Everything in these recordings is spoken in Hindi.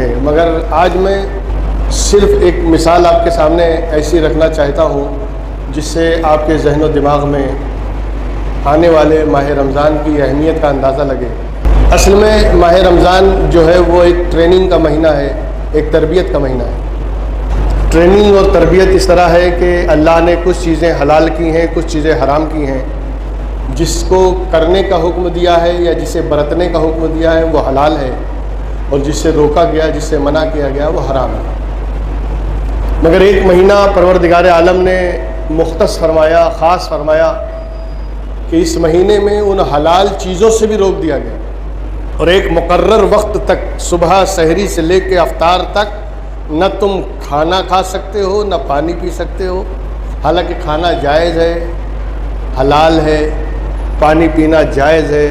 है, मगर आज मैं सिर्फ एक मिसाल आपके सामने ऐसी रखना चाहता हूँ जिससे आपके जहन और दिमाग में आने वाले माह रमज़ान की अहमियत का अंदाज़ा लगे। असल में माह रमज़ान जो है वो एक ट्रेनिंग का महीना है, एक तरबियत का महीना है। ट्रेनिंग और तरबियत इस तरह है कि अल्लाह ने कुछ चीज़ें हलाल की हैं, कुछ चीज़ें हराम की हैं। जिसको करने का हुक्म दिया है या जिसे बरतने का हुक्म दिया है वो हलाल है, और जिससे रोका गया, जिससे मना किया गया वो हराम है। मगर एक महीना परवरदिगार आलम ने मुख्तस फरमाया, ख़ास फरमाया कि इस महीने में उन हलाल चीज़ों से भी रोक दिया गया, और एक मुकर्रर वक्त तक सुबह सहरी से लेकर अफ्तार तक न तुम खाना खा सकते हो न पानी पी सकते हो। हालांकि खाना जायज़ है, हलाल है, पानी पीना जायज़ है,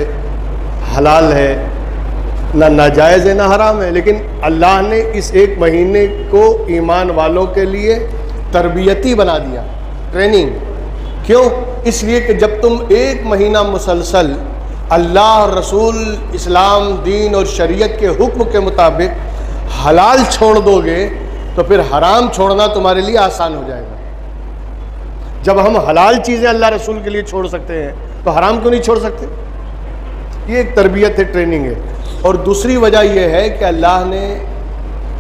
हलाल है, ना नाजायज़ है ना हराम है, लेकिन अल्लाह ने इस एक महीने को ईमान वालों के लिए तरबियती बना दिया, ट्रेनिंग। क्यों? इसलिए कि जब तुम एक महीना मुसलसल अल्लाह, रसूल, इस्लाम, दीन और शरीयत के हुक्म के मुताबिक हलाल छोड़ दोगे तो फिर हराम छोड़ना तुम्हारे लिए आसान हो जाएगा। जब हम हलाल चीज़ें अल्लाह रसूल के लिए छोड़ सकते हैं तो हराम क्यों नहीं छोड़ सकते? ये एक तरबियत है, ट्रेनिंग है। और दूसरी वजह यह है कि अल्लाह ने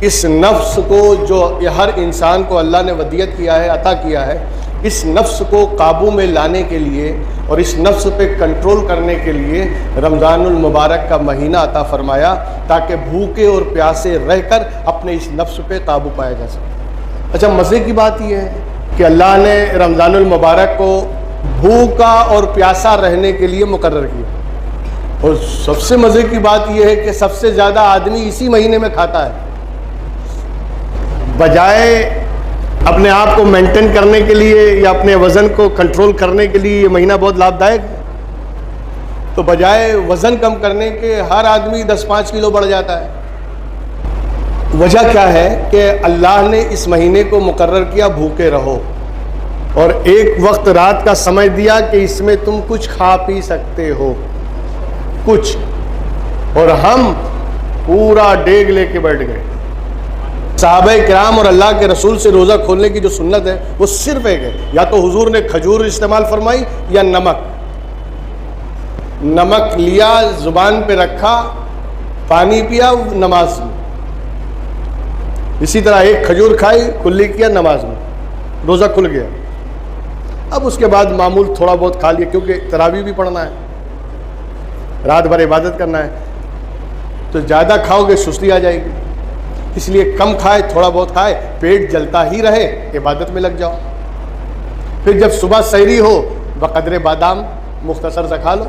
इस नफ्स को, जो हर इंसान को अल्लाह ने वदियत किया है, अता किया है, इस नफ्स को काबू में लाने के लिए और इस नफ्स पे कंट्रोल करने के लिए रमज़ानुल मुबारक का महीना अता फरमाया, ताकि भूखे और प्यासे रहकर अपने इस नफ्स पे काबू पाया जा सके। अच्छा, मज़े की बात यह है कि अल्लाह ने रमज़ानुल मुबारक को भूखा और प्यासा रहने के लिए मुकर्रर किया, और सबसे मज़े की बात यह है कि सबसे ज़्यादा आदमी इसी महीने में खाता है। बजाय अपने आप को मेंटेन करने के लिए या अपने वज़न को कंट्रोल करने के लिए ये महीना बहुत लाभदायक है, तो बजाय वज़न कम करने के हर आदमी 10-5 किलो बढ़ जाता है। वजह क्या है कि अल्लाह ने इस महीने को मुकर्रर किया भूखे रहो, और एक वक्त रात का समय दिया कि इसमें तुम कुछ खा पी सकते हो, कुछ। और हम पूरा डेग लेके बैठ गए। सहाबाए किराम और अल्लाह के रसूल से रोज़ा खोलने की जो सुन्नत है वो सिर्फ एक है, या तो हुजूर ने खजूर इस्तेमाल फरमाई या नमक। नमक लिया, ज़ुबान पे रखा, पानी पिया, नमाज में। इसी तरह एक खजूर खाई, कुल्ली किया, नमाज में, रोज़ा खुल गया। अब उसके बाद मामूल थोड़ा बहुत खा लिया, क्योंकि तरावी भी पढ़ना है, रात भर इबादत करना है, तो ज़्यादा खाओगे सुस्ती आ जाएगी। इसलिए कम खाए, थोड़ा बहुत खाए, पेट जलता ही रहे, इबादत में लग जाओ। फिर जब सुबह सहरी हो, बकदरे बादाम मुख्तसर सा खा लो,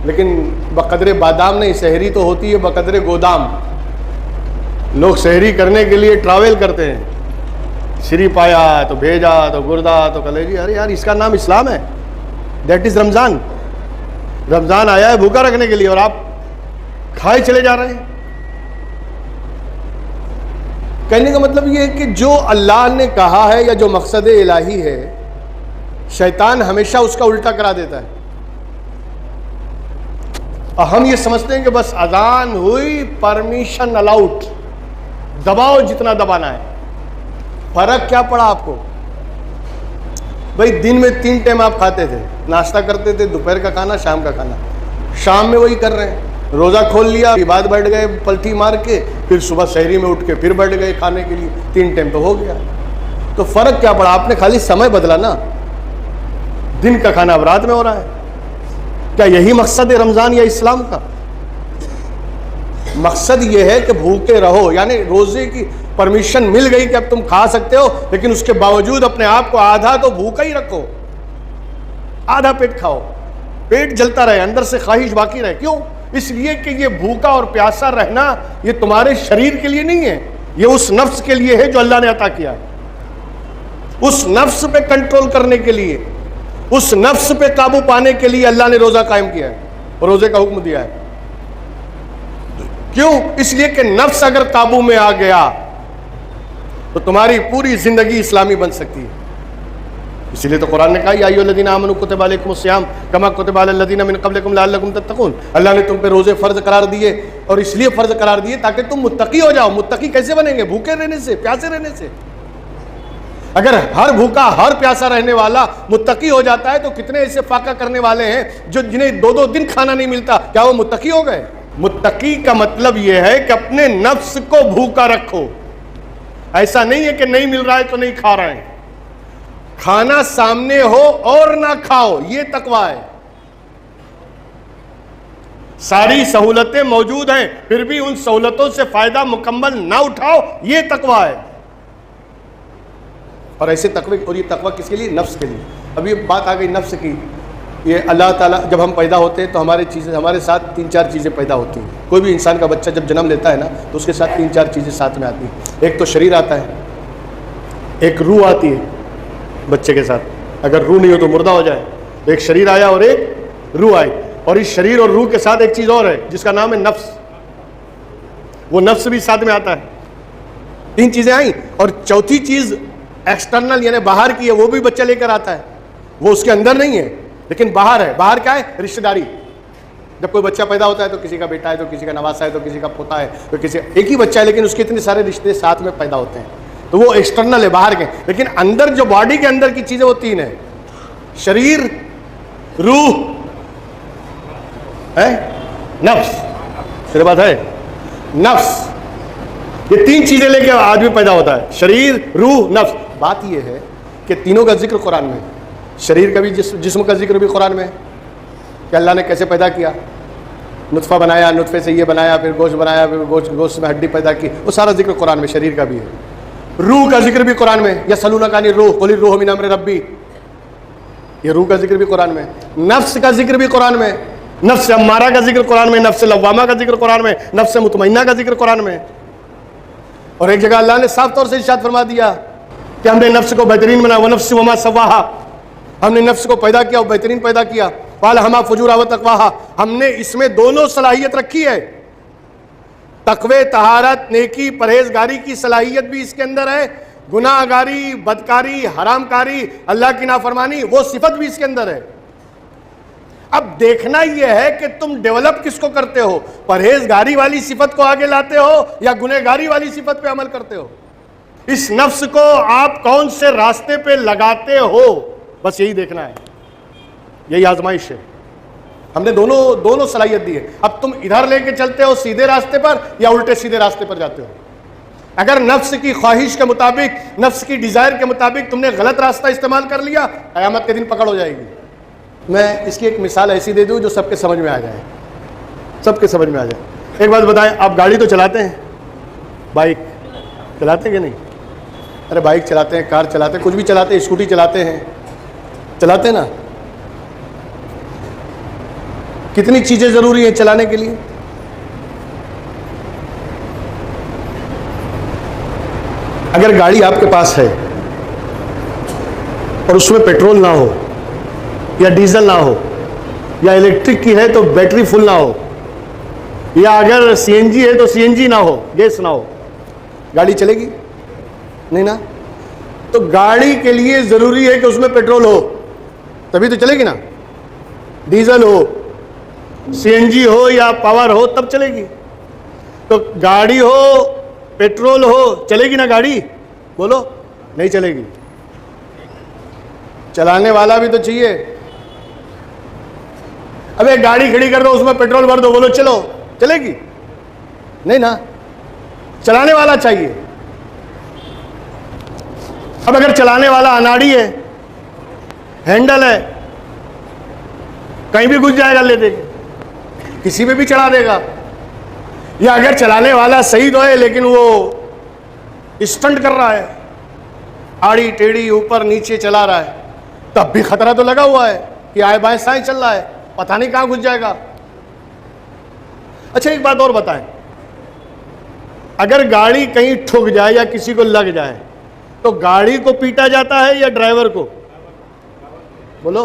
लेकिन बकदरे बादाम नहीं, सहरी तो होती है बकदरे गोदाम। लोग सहरी करने के लिए ट्रैवल करते हैं, श्री पाया तो भेजा तो गुर्दा तो कलेजी। अरे यार, इसका नाम इस्लाम है, दैट इज़ रमज़ान। रमज़ान आया है भूखा रखने के लिए और आप खाए चले जा रहे हैं। कहने का मतलब ये है कि जो अल्लाह ने कहा है या जो मकसद इलाही है, शैतान हमेशा उसका उल्टा करा देता है। और हम ये समझते हैं कि बस अजान हुई, परमिशन अलाउड, दबाओ जितना दबाना है। फर्क क्या पड़ा आपको? भाई दिन में 3 टाइम आप खाते थे, नाश्ता करते थे, दोपहर का खाना, शाम का खाना। शाम में वही कर रहे हैं, रोज़ा खोल लिया, बाद बैठ गए पलटी मार के, फिर सुबह सहरी में उठ के फिर बैठ गए खाने के लिए। 3 टाइम तो हो गया, तो फ़र्क क्या पड़ा? आपने खाली समय बदला ना, दिन का खाना अब रात में हो रहा है। क्या यही मकसद है रमज़ान या इस्लाम का? मकसद ये है कि भूखे रहो, यानी रोज़े की परमिशन मिल गई कि अब तुम खा सकते हो, लेकिन उसके बावजूद अपने आप को आधा तो भूखा ही रखो, आधा पेट खाओ, पेट जलता रहे, अंदर से ख्वाहिश बाकी रहे। क्यों? इसलिए कि ये भूखा और प्यासा रहना ये तुम्हारे शरीर के लिए नहीं है, ये उस नफ्स के लिए है जो अल्लाह ने अता किया है। उस नफ्स पे कंट्रोल करने के लिए, उस नफ्स पे काबू पाने के लिए अल्लाह ने रोज़ा कायम किया है और रोज़े का हुक्म दिया है। क्यों? इसलिए कि नफ्स अगर काबू में आ गया तो तुम्हारी पूरी जिंदगी इस्लामी बन सकती है। इसीलिए तो कुरान ने कहा या अय्युहल्लज़ीना आमनू कुतिबा अलैकुमुस्सियाम कमा कुतिबा अलल्लज़ीना मिन क़ब्लिकुम लअल्लकुम तत्तक़ून। अल्लाह ने तुम पे रोज़े फ़र्ज करार दिए और इसलिए फर्ज करार दिए ताकि तुम मुत्तकी हो जाओ। मुत्तकी कैसे बनेंगे? भूखे रहने से, प्यासे रहने से। अगर हर भूखा हर प्यासा रहने वाला मुत्तकी हो जाता है तो कितने ऐसे फाका करने वाले हैं जो जिन्हें 2-2 दिन खाना नहीं मिलता, क्या वो मुत्तकी हो गए? मुत्तकी का मतलब यह है कि अपने नफ्स को भूखा रखो। ऐसा नहीं है कि नहीं मिल रहा है तो नहीं खा रहे हैं। खाना सामने हो और ना खाओ, यह तकवा है। सारी सहूलतें मौजूद हैं फिर भी उन सहूलतों से फायदा मुकम्मल ना उठाओ, यह तकवा है। और ऐसे तकवे, और ये तकवा किसके लिए? नफ्स के लिए। अब ये बात आ गई नफ्स की। ये अल्लाह ताला, जब हम पैदा होते हैं तो हमारे साथ 3-4 चीज़ें पैदा होती हैं। कोई भी इंसान का बच्चा जब जन्म लेता है ना तो उसके साथ 3-4 चीज़ें साथ में आती हैं। एक तो शरीर आता है, एक रूह आती है बच्चे के साथ, अगर रूह नहीं हो तो मुर्दा हो जाए। तो एक शरीर आया और एक रूह आई, और इस शरीर और रूह के साथ एक चीज़ और है जिसका नाम है नफ्स। वो नफ्स भी साथ में आता है। 3 चीज़ें आई, और चौथी चीज़ एक्सटर्नल यानी बाहर की है, वो भी बच्चा लेकर आता है। वो उसके अंदर नहीं है लेकिन बाहर है। बाहर क्या है? रिश्तेदारी। जब कोई बच्चा पैदा होता है तो किसी का बेटा है, तो किसी का नवासा है, तो किसी का पोता है, तो किसी, एक ही बच्चा है लेकिन उसके इतने सारे रिश्ते साथ में पैदा होते हैं। तो वो एक्सटर्नल है, बाहर के। लेकिन अंदर जो बॉडी के अंदर की चीजें वो 3 है, शरीर, रूह है, नफ्स। तेरे बात है? नफ्स। ये 3 चीजें लेके आदमी पैदा होता है, शरीर, रूह, नफ्स। बात ये है कि तीनों का जिक्र कुरान में। शरीर का भी, जिस्म का जिक्र भी कुरान में कि अल्लाह ने कैसे पैदा किया, नुत्फा बनाया, नुत्फे से ये बनाया, फिर गोश्त बनाया, फिर गोश्त में हड्डी पैदा की, वो सारा जिक्र कुरान में। शरीर का भी है। रूह का जिक्र भी कुरान में, यसअलूनका अनिर रूह कुल रूह मिन अम्रि रब्बी, ये रूह का जिक्र भी कुरान में। नफ्स का जिक्र भी कुरान में, नफ्स अम्मारा का जिक्र कुरान में, नफ्स लव्वामा का जिक्र कुरान में, नफ्स मुतमइन्ना का जिक्र कुरान में। और एक जगह अल्लाह ने साफ तौर से इरशाद फरमा दिया कि हमने नफ्स को बेहतरीन बनाया, वो नफ्स वमा सव्वाहा, हमने नफ्स को पैदा किया और बेहतरीन पैदा किया। फालहमा फुजूरा व तकवाहा, हमने इसमें दोनों सलाहियत रखी है। तकवे, तहारत, नेकी, परहेजगारी की सलाहियत भी इसके अंदर है। गुनाहगारी, बदकारी, हरामकारी, अल्लाह की नाफरमानी, वो सिफत भी इसके अंदर है। अब देखना यह है कि तुम डेवलप किसको करते हो, परहेजगारी वाली सिफत को आगे लाते हो या गुनहगारी वाली सिफत पे अमल करते हो। इस नफ्स को आप कौन से रास्ते पे लगाते हो, बस यही देखना है। यही आजमाइश है। हमने दोनों सलाहियत दी है। अब तुम इधर लेके चलते हो सीधे रास्ते पर या उल्टे सीधे रास्ते पर जाते हो। अगर नफ्स की ख्वाहिश के मुताबिक, नफ्स की डिजायर के मुताबिक तुमने गलत रास्ता इस्तेमाल कर लिया, क़यामत के दिन पकड़ हो जाएगी। मैं इसकी एक मिसाल ऐसी दे दूं जो सबके समझ में आ जाए, सबके समझ में आ जाए। एक बात बताएं, आप गाड़ी तो चलाते हैं, बाइक चलाते हैं कि नहीं? अरे बाइक चलाते हैं, कार चलाते हैं, कुछ भी चलाते हैं, स्कूटी चलाते हैं, चलाते हैं ना। कितनी चीजें जरूरी है चलाने के लिए? अगर गाड़ी आपके पास है और उसमें पेट्रोल ना हो या डीजल ना हो या इलेक्ट्रिक की है तो बैटरी फुल ना हो, या अगर सीएनजी है तो सीएनजी ना हो, गैस ना हो, गाड़ी चलेगी नहीं ना। तो गाड़ी के लिए जरूरी है कि उसमें पेट्रोल हो, तभी तो चलेगी ना। डीजल हो, सीएनजी हो या पावर हो तब चलेगी। तो गाड़ी हो, पेट्रोल हो, चलेगी ना गाड़ी? बोलो, नहीं चलेगी। चलाने वाला भी तो चाहिए। अब एक गाड़ी खड़ी कर दो, उसमें पेट्रोल भर दो, बोलो चलो, चलेगी नहीं ना। चलाने वाला चाहिए। अब अगर चलाने वाला अनाड़ी है, हैंडल है, कहीं भी घुस जाएगा ले देगा, किसी पे भी चढ़ा देगा। या अगर चलाने वाला सही तो है लेकिन वो स्टंट कर रहा है, आड़ी टेढ़ी ऊपर नीचे चला रहा है, तब भी खतरा तो लगा हुआ है कि आए बाएं साएं चल रहा है, पता नहीं कहां घुस जाएगा। अच्छा एक बात और बताएं, अगर गाड़ी कहीं ठुक जाए या किसी को लग जाए तो गाड़ी को पीटा जाता है या ड्राइवर को? बोलो,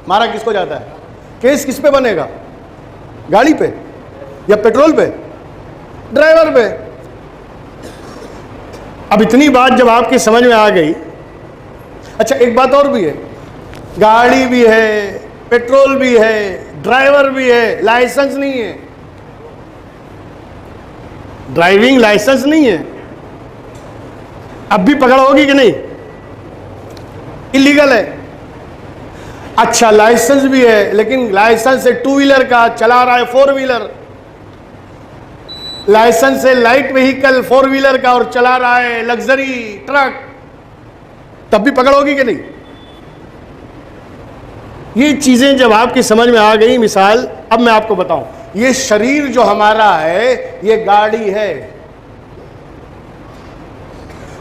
मारा किसको जाता है? केस किस पे बनेगा? गाड़ी पे या पेट्रोल पे? ड्राइवर पे। अब इतनी बात जब आपकी समझ में आ गई, अच्छा एक बात और भी है, गाड़ी भी है, पेट्रोल भी है, ड्राइवर भी है, लाइसेंस नहीं है, ड्राइविंग लाइसेंस नहीं है, अब भी पकड़ होगी कि नहीं? इलीगल है। अच्छा लाइसेंस भी है, लेकिन लाइसेंस है टू व्हीलर का, चला रहा है फोर व्हीलर। लाइसेंस है लाइट व्हीकल फोर व्हीलर का और चला रहा है लग्जरी ट्रक, तब भी पकड़ होगी कि नहीं? ये चीजें जब आपकी समझ में आ गई, मिसाल अब मैं आपको बताऊं, ये शरीर जो हमारा है ये गाड़ी है,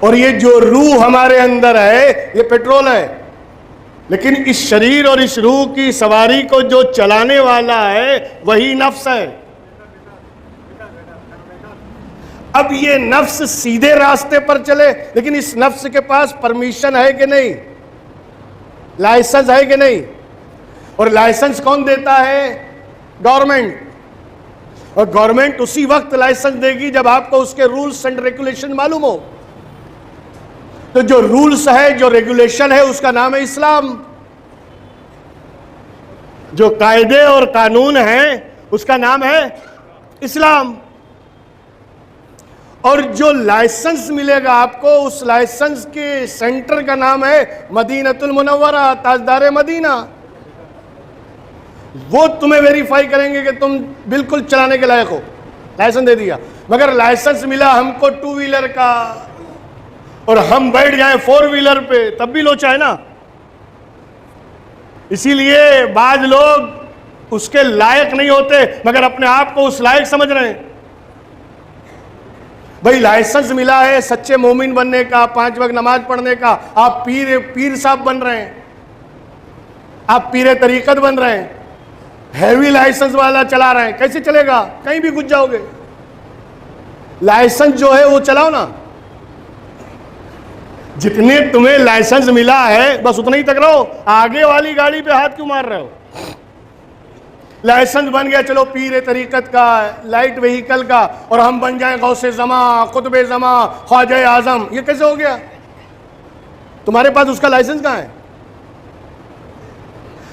और ये जो रूह हमारे अंदर है ये पेट्रोल है। लेकिन इस शरीर और इस रूह की सवारी को जो चलाने वाला है वही नफ्स है। अब ये नफ्स सीधे रास्ते पर चले, लेकिन इस नफ्स के पास परमिशन है कि नहीं, लाइसेंस है कि नहीं? और लाइसेंस कौन देता है? गवर्नमेंट। और गवर्नमेंट उसी वक्त लाइसेंस देगी जब आपको उसके रूल्स एंड रेगुलेशन मालूम हो। तो जो रूल्स है, जो रेगुलेशन है, उसका नाम है इस्लाम। जो कायदे और कानून है उसका नाम है इस्लाम। और जो लाइसेंस मिलेगा आपको, उस लाइसेंस के सेंटर का नाम है मदीनतुल मुनव्वरा, ताजदार मदीना। वो तुम्हें वेरीफाई करेंगे कि तुम बिल्कुल चलाने के लायक हो, लाइसेंस दे दिया। मगर लाइसेंस मिला हमको टू व्हीलर का और हम बैठ जाए फोर व्हीलर पे, तब भी लोचा है ना। इसीलिए बाद लोग उसके लायक नहीं होते, मगर अपने आप को उस लायक समझ रहे हैं। भाई लाइसेंस मिला है सच्चे मोमिन बनने का, 5 वक्त नमाज पढ़ने का, आप पीर साहब बन रहे हैं, आप पीर तरीकत बन रहे हैं, हैवी लाइसेंस वाला चला रहे हैं, कैसे चलेगा? कहीं भी घुस जाओगे। लाइसेंस जो है वो चलाओ ना, जितने तुम्हें लाइसेंस मिला है बस उतना ही तक रहो, आगे वाली गाड़ी पे हाथ क्यों मार रहे हो? लाइसेंस बन गया, चलो पीर तरीकत का, लाइट व्हीकल का, और हम बन जाएं गौसे जमा, कुतुबे जमा, ख्वाजा आजम। ये कैसे हो गया? तुम्हारे पास उसका लाइसेंस कहां है?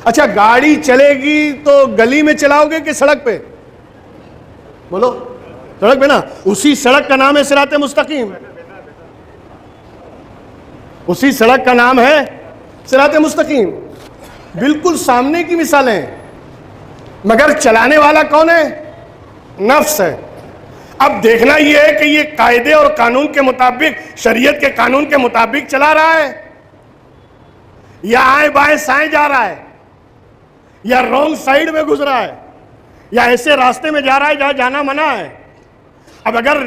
अच्छा गाड़ी चलेगी तो गली में चलाओगे कि सड़क पे? बोलो। सड़क पे ना। उसी सड़क का नाम है सिराते मुस्तकीम, उसी सड़क का नाम है सिराते मुस्तकीम। बिल्कुल सामने की मिसालें, मगर चलाने वाला कौन है? नफ्स है। अब देखना यह है कि ये कायदे और कानून के मुताबिक, शरीयत के कानून के मुताबिक चला रहा है, या आए बाएं साएं जा रहा है, या रॉन्ग साइड में घुस रहा है, या ऐसे रास्ते में जा रहा है जहां जाना मना है। अब अगर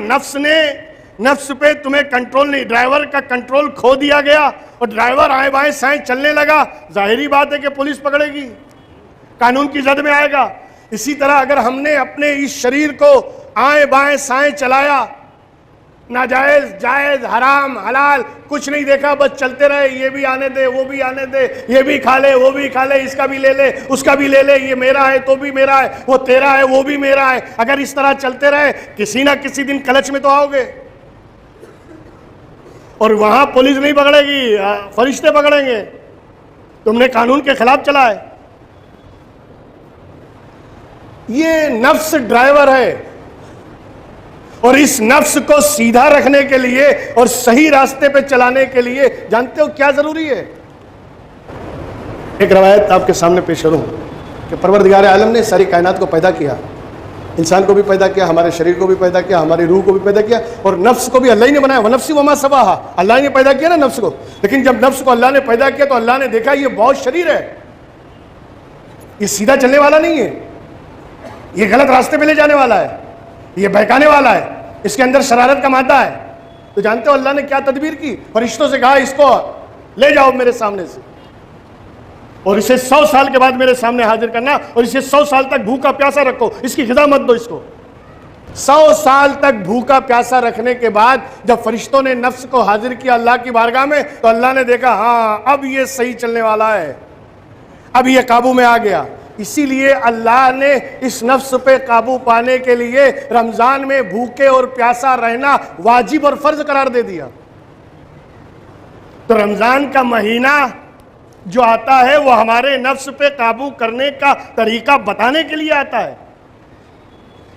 नफ्स पे तुम्हें कंट्रोल नहीं, ड्राइवर का कंट्रोल खो दिया गया और ड्राइवर आए बाएं साएं चलने लगा, जाहिरी बात है कि पुलिस पकड़ेगी, कानून की जद में आएगा। इसी तरह अगर हमने अपने इस शरीर को आए बाएं साएं चलाया, नाजायज जायज हराम हलाल कुछ नहीं देखा, बस चलते रहे, ये भी आने दे वो भी आने दे, ये भी खा ले वो भी खा ले, इसका भी ले ले उसका भी ले ले, ये मेरा है तो भी मेरा है, वो तेरा है वो भी मेरा है, अगर इस तरह चलते रहे किसी ना किसी दिन क्लच में तो आओगे। और वहां पुलिस नहीं पकड़ेगी, फरिश्ते पकड़ेंगे, तुमने कानून के खिलाफ चला है। ये नफ्स ड्राइवर है, और इस नफ्स को सीधा रखने के लिए और सही रास्ते पे चलाने के लिए जानते हो क्या जरूरी है? एक रवायत आपके सामने पेश करूं कि परवरदिगार आलम ने सारी कायनात को पैदा किया, इंसान को भी पैदा किया, हमारे शरीर को भी पैदा किया, हमारी रूह को भी पैदा किया, और नफ्स को भी अल्लाह ही ने बनाया। वनफ्सी वमा सवाहा, अल्लाह ने पैदा किया ना नफ्स को। लेकिन जब नफ्स को अल्लाह ने पैदा किया तो अल्लाह ने देखा ये बहुत शरीर है, ये सीधा चलने वाला नहीं है, ये गलत रास्ते पे ले जाने वाला है, ये बहकाने वाला है, इसके अंदर शरारत का मादा है। तो जानते हो अल्लाह ने क्या तदबीर की? फरिश्तों से कहा इसको ले जाओ मेरे सामने से, और इसे 100 साल के बाद मेरे सामने हाजिर करना, और इसे 100 साल तक भूखा प्यासा रखो, इसकी ग़िज़ा मत दो इसको। 100 साल तक भूखा प्यासा रखने के बाद जब फरिश्तों ने नफ्स को हाजिर किया अल्लाह की बारगाह में, तो अल्लाह ने देखा हाँ अब ये सही चलने वाला है, अब ये काबू में आ गया। इसीलिए अल्लाह ने इस नफ्स पे काबू पाने के लिए रमज़ान में भूखे और प्यासा रहना वाजिब और फ़र्ज करार दे दिया। तो रमज़ान का महीना जो आता है वो हमारे नफ्स पे काबू करने का तरीका बताने के लिए आता है।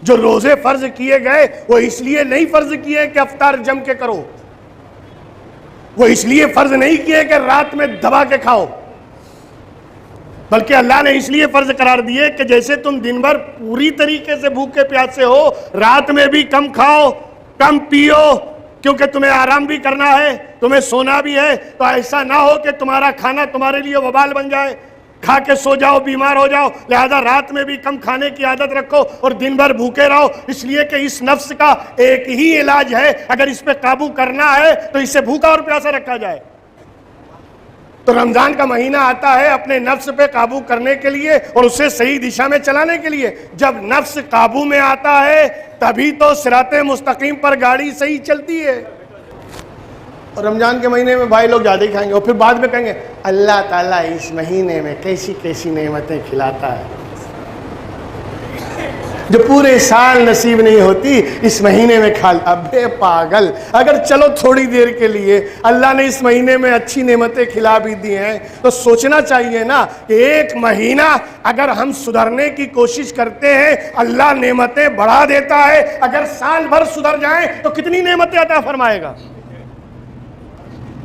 जो रोजे फर्ज किए गए वो इसलिए नहीं फर्ज किए कि अफ्तार जम के करो, वो इसलिए फर्ज नहीं किए कि रात में दबा के खाओ, बल्कि अल्लाह ने इसलिए फर्ज करार दिए कि जैसे तुम दिन भर पूरी तरीके से भूखे प्यासे हो, रात में भी कम खाओ कम पियो, क्योंकि तुम्हें आराम भी करना है, तुम्हें सोना भी है। तो ऐसा ना हो कि तुम्हारा खाना तुम्हारे लिए वबाल बन जाए, खा के सो जाओ बीमार हो जाओ। लिहाजा रात में भी कम खाने की आदत रखो और दिन भर भूखे रहो, इसलिए कि इस नफ्स का एक ही इलाज है, अगर इस पे काबू करना है तो इसे भूखा और प्यासा रखा जाए। तो रमजान का महीना आता है अपने नफ्स पे काबू करने के लिए और उसे सही दिशा में चलाने के लिए। जब नफ्स काबू में आता है तभी तो सिराते मुस्तकीम पर गाड़ी सही चलती है। और रमजान के महीने में भाई लोग ज़्यादा ही खाएंगे और फिर बाद में कहेंगे अल्लाह ताला इस महीने में कैसी कैसी नेमतें खिलाता है जो पूरे साल नसीब नहीं होती, इस महीने में खा। अबे पागल, अगर चलो थोड़ी देर के लिए अल्लाह ने इस महीने में अच्छी नेमतें खिला भी दी हैं तो सोचना चाहिए ना कि एक महीना अगर हम सुधरने की कोशिश करते हैं अल्लाह नेमतें बढ़ा देता है। अगर साल भर सुधर जाएं तो कितनी नेमतें अता फरमाएगा।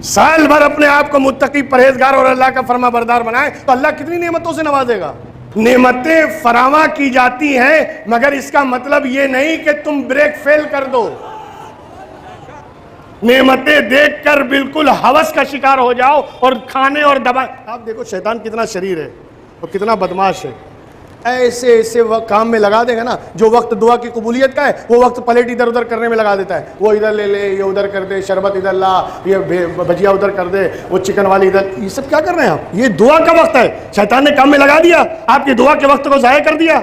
साल भर अपने आप को मुत्तकी परहेजगार और अल्लाह का फरमा बरदार बनाए तो अल्लाह कितनी नेमतों से नवाजेगा। नेमतें फरावा की जाती हैं, मगर इसका मतलब ये नहीं कि तुम ब्रेक फेल कर दो। नेमतें देखकर बिल्कुल हवस का शिकार हो जाओ और खाने और दबा। आप देखो शैतान कितना शरीर है और कितना बदमाश है। ऐसे ऐसे वक्त काम में लगा देगा ना, जो वक्त दुआ की कबूलियत का है वो वक्त प्लेट इधर उधर करने में लगा देता है। वो इधर ले ले, ये उधर कर दे, शरबत इधर ला, ये भजिया उधर कर दे, वो चिकन वाली इधर। ये सब क्या कर रहे हैं आप? ये दुआ का वक्त है, शैतान ने काम में लगा दिया, आपकी दुआ के वक्त को ज़ाया कर दिया।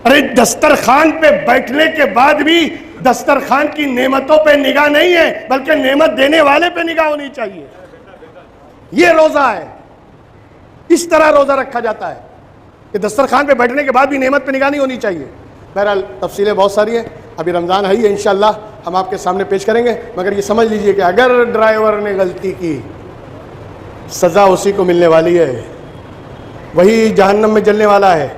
अरे दस्तरखान पे बैठने के बाद भी दस्तरखान की नेमतों पे निगाह नहीं है, बल्कि नेमत देने वाले पे निगाह होनी चाहिए। ये रोजा है, इस तरह रोजा रखा जाता है कि दस्तरखान पे बैठने के बाद भी नेमत पे निगाह नहीं होनी चाहिए। बहरहाल तफसीलें बहुत सारी हैं, अभी रमज़ान है ही है, इंशाअल्लाह हम आपके सामने पेश करेंगे। मगर ये समझ लीजिए कि अगर ड्राइवर ने गलती की सज़ा उसी को मिलने वाली है, वही जहन्नम में जलने वाला है,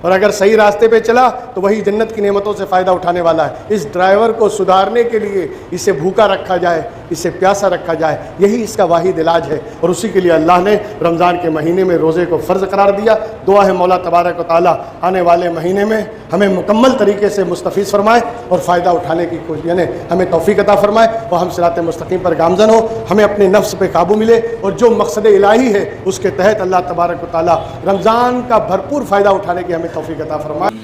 और अगर सही रास्ते पे चला तो वही जन्नत की नेमतों से फ़ायदा उठाने वाला है। इस ड्राइवर को सुधारने के लिए इसे भूखा रखा जाए, इसे प्यासा रखा जाए, यही इसका वाहिद इलाज है। और उसी के लिए अल्लाह ने रमज़ान के महीने में रोज़े को फ़र्ज़ करार दिया। दुआ है मौला तबारक व तआला आने वाले महीने में हमें मुकम्मल तरीके से मुस्तफ़ीज़ फरमाए और फ़ायदा उठाने की कोशिश, यानी हमें तौफ़ीक़ अता फरमाए और हम सिरात मुस्तक़ीम पर गामज़न हो, हमें अपने नफ्स पे काबू मिले और जो मकसद इलाही है उसके तहत अल्लाह तबारक व तआला रमज़ान का भरपूर फ़ायदा उठाने की हमें तौफ़ीक़ अता फरमाए।